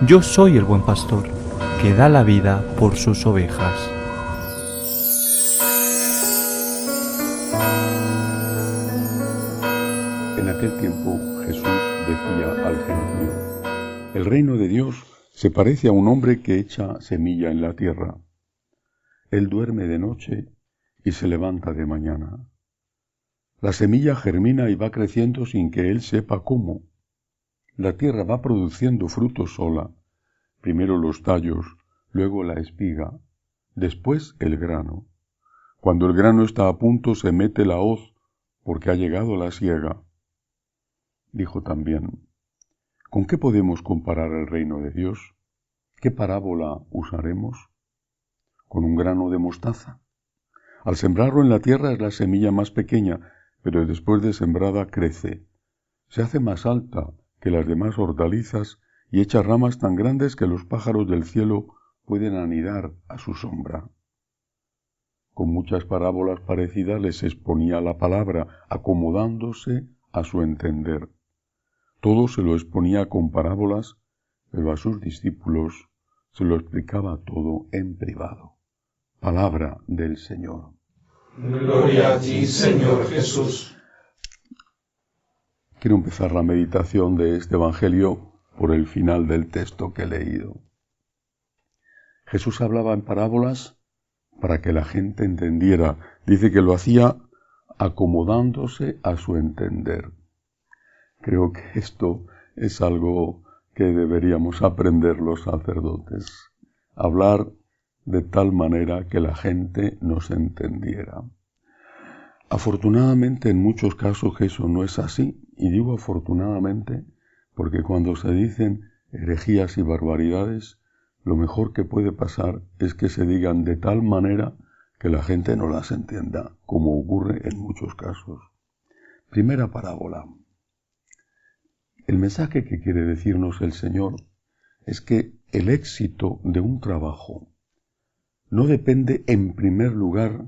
Yo soy el buen pastor, que da la vida por sus ovejas. En aquel tiempo Jesús decía al gentío: el reino de Dios se parece a un hombre que echa semilla en la tierra. Él duerme de noche y se levanta de mañana. La semilla germina y va creciendo sin que él sepa cómo. La tierra va produciendo frutos sola, primero los tallos, luego la espiga, después el grano. Cuando el grano está a punto se mete la hoz, porque ha llegado la siega. Dijo también: ¿con qué podemos comparar el reino de Dios? ¿Qué parábola usaremos? ¿Con un grano de mostaza? Al sembrarlo en la tierra es la semilla más pequeña, pero después de sembrada crece. Se hace más alta que las demás hortalizas y echa ramas tan grandes que los pájaros del cielo pueden anidar a su sombra. Con muchas parábolas parecidas les exponía la palabra, acomodándose a su entender. Todo se lo exponía con parábolas, pero a sus discípulos se lo explicaba todo en privado. Palabra del Señor. Gloria a ti, Señor Jesús. Quiero empezar la meditación de este Evangelio por el final del texto que he leído. Jesús hablaba en parábolas para que la gente entendiera. Dice que lo hacía acomodándose a su entender. Creo que esto es algo que deberíamos aprender los sacerdotes. Hablar de tal manera que la gente nos entendiera. Afortunadamente en muchos casos eso no es así, y digo afortunadamente porque cuando se dicen herejías y barbaridades, lo mejor que puede pasar es que se digan de tal manera que la gente no las entienda, como ocurre en muchos casos. Primera parábola. El mensaje que quiere decirnos el Señor es que el éxito de un trabajo no depende en primer lugar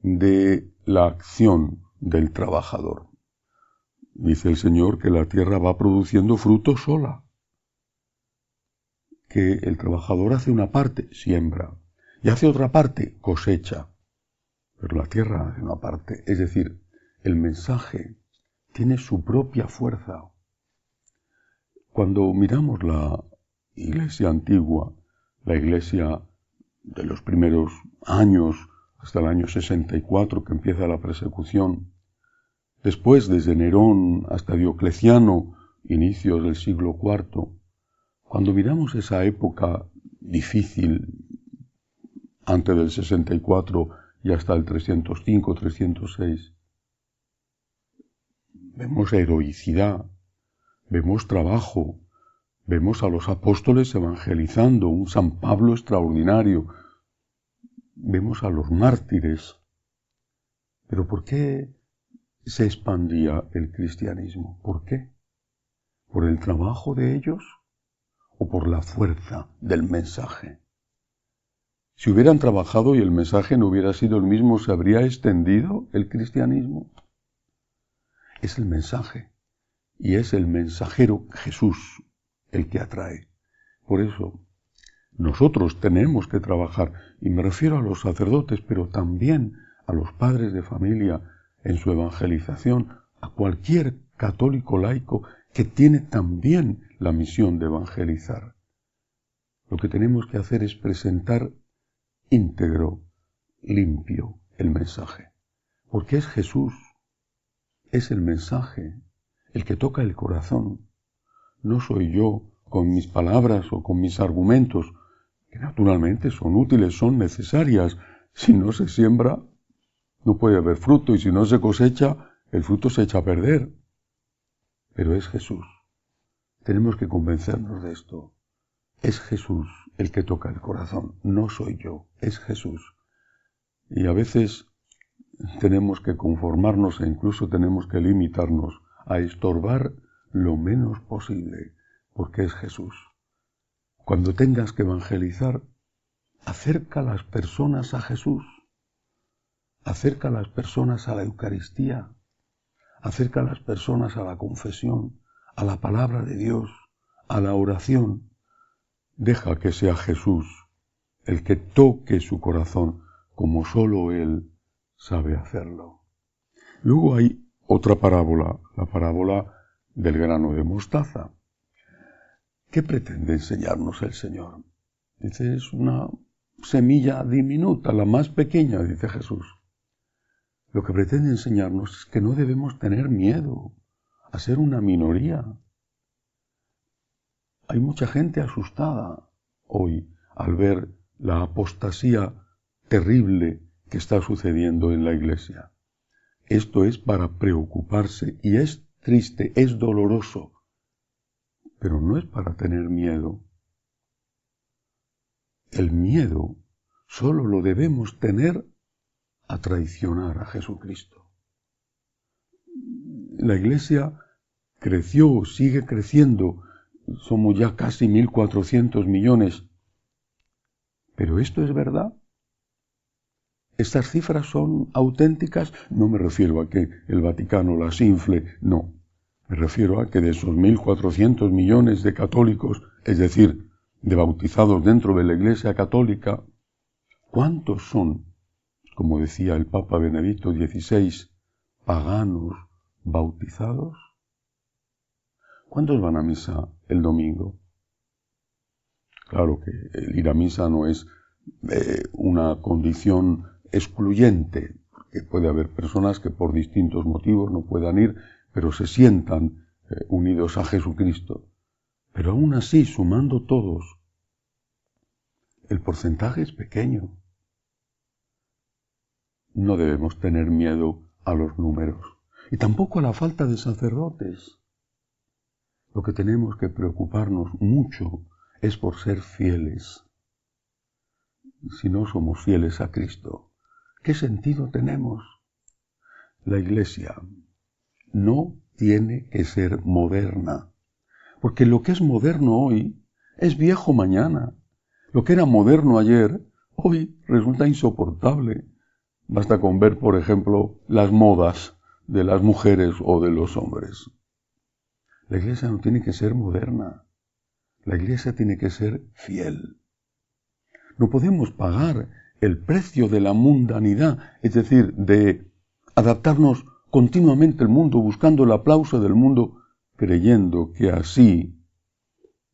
de la acción del trabajador. Dice el Señor que la tierra va produciendo fruto sola, que el trabajador hace una parte, siembra, y hace otra parte, cosecha, pero la tierra hace una parte. Es decir, el mensaje tiene su propia fuerza. Cuando miramos la iglesia antigua, la iglesia de los primeros años, hasta el año 64 que empieza la persecución, después desde Nerón hasta Diocleciano, inicios del siglo IV, cuando miramos esa época difícil, antes del 64 y hasta el 305, 306, vemos heroicidad, vemos trabajo, vemos a los apóstoles evangelizando, un San Pablo extraordinario, vemos a los mártires. Pero ¿por qué se expandía el cristianismo? ¿Por qué? ¿Por el trabajo de ellos o por la fuerza del mensaje? Si hubieran trabajado y el mensaje no hubiera sido el mismo, ¿se habría extendido el cristianismo? Es el mensaje y es el mensajero Jesús el que atrae. Por eso nosotros tenemos que trabajar, y me refiero a los sacerdotes, pero también a los padres de familia en su evangelización, a cualquier católico laico que tiene también la misión de evangelizar. Lo que tenemos que hacer es presentar íntegro, limpio el mensaje, porque es Jesús, es el mensaje, el que toca el corazón. No soy yo con mis palabras o con mis argumentos, que naturalmente son útiles, son necesarias. Si no se siembra, no puede haber fruto, y si no se cosecha, el fruto se echa a perder. Pero es Jesús. Tenemos que convencernos de esto. Es Jesús el que toca el corazón, no soy yo, es Jesús. Y a veces tenemos que conformarnos e incluso tenemos que limitarnos a estorbar lo menos posible, porque es Jesús. Cuando tengas que evangelizar, acerca a las personas a Jesús, acerca a las personas a la Eucaristía, acerca a las personas a la confesión, a la palabra de Dios, a la oración, Deja que sea Jesús el que toque su corazón como solo Él sabe hacerlo. Luego hay otra parábola, la parábola del grano de mostaza. ¿Qué pretende enseñarnos el Señor? Dice, es una semilla diminuta, la más pequeña, dice Jesús. Lo que pretende enseñarnos es que no debemos tener miedo a ser una minoría. Hay mucha gente asustada hoy al ver la apostasía terrible que está sucediendo en la Iglesia. Esto es para preocuparse y es triste, es doloroso, pero no es para tener miedo. El miedo solo lo debemos tener a traicionar a Jesucristo. La Iglesia creció, sigue creciendo, somos ya casi 1.400 millones. ¿Pero esto es verdad? ¿Estas cifras son auténticas? No me refiero a que el Vaticano las infle, no. Me refiero a que de esos 1.400 millones de católicos, es decir, de bautizados dentro de la Iglesia Católica, ¿cuántos son, como decía el Papa Benedicto XVI, paganos bautizados? ¿Cuántos van a misa el domingo? Claro que el ir a misa no es una condición excluyente, que puede haber personas que por distintos motivos no puedan ir, pero se sientan unidos a Jesucristo. Pero aún así, sumando todos, el porcentaje es pequeño. No debemos tener miedo a los números y tampoco a la falta de sacerdotes. Lo que tenemos que preocuparnos mucho es por ser fieles. Si no somos fieles a Cristo, ¿qué sentido tenemos? La Iglesia no tiene que ser moderna, porque lo que es moderno hoy es viejo mañana. Lo que era moderno ayer, hoy resulta insoportable. Basta con ver, por ejemplo, las modas de las mujeres o de los hombres. La Iglesia no tiene que ser moderna. La Iglesia tiene que ser fiel. No podemos pagar el precio de la mundanidad, es decir, de adaptarnos continuamente al mundo, buscando el aplauso del mundo, creyendo que así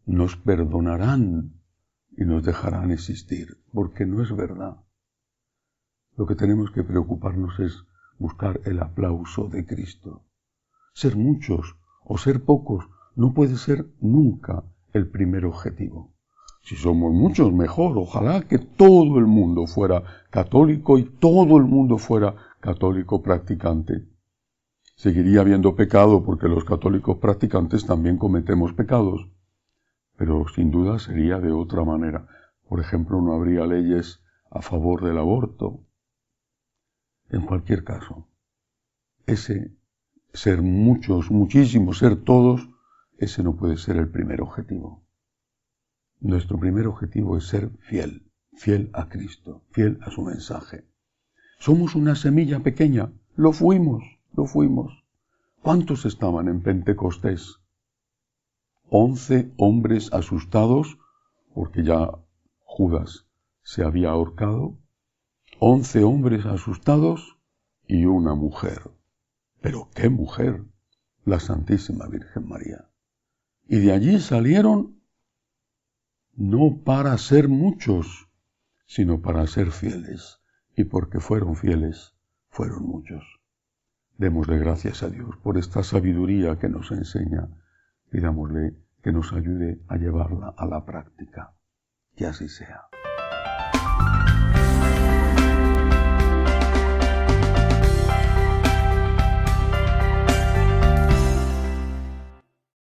nos perdonarán y nos dejarán existir, porque no es verdad. Lo que tenemos que preocuparnos es buscar el aplauso de Cristo. Ser muchos o ser pocos no puede ser nunca el primer objetivo. Si somos muchos, mejor. Ojalá que todo el mundo fuera católico y todo el mundo fuera católico practicante. Seguiría habiendo pecado porque los católicos practicantes también cometemos pecados, pero sin duda sería de otra manera. Por ejemplo, no habría leyes a favor del aborto. En cualquier caso, ese ser muchos, muchísimos, ser todos, ese no puede ser el primer objetivo. Nuestro primer objetivo es ser fiel, fiel a Cristo, fiel a su mensaje. Somos una semilla pequeña, lo fuimos. ¿Cuántos estaban en Pentecostés? 11 hombres asustados, porque ya Judas se había ahorcado. 11 hombres asustados y una mujer. ¿Pero qué mujer? La Santísima Virgen María. Y de allí salieron no para ser muchos, sino para ser fieles. Y porque fueron fieles, fueron muchos. Démosle gracias a Dios por esta sabiduría que nos enseña. Pidámosle que nos ayude a llevarla a la práctica. Que así sea.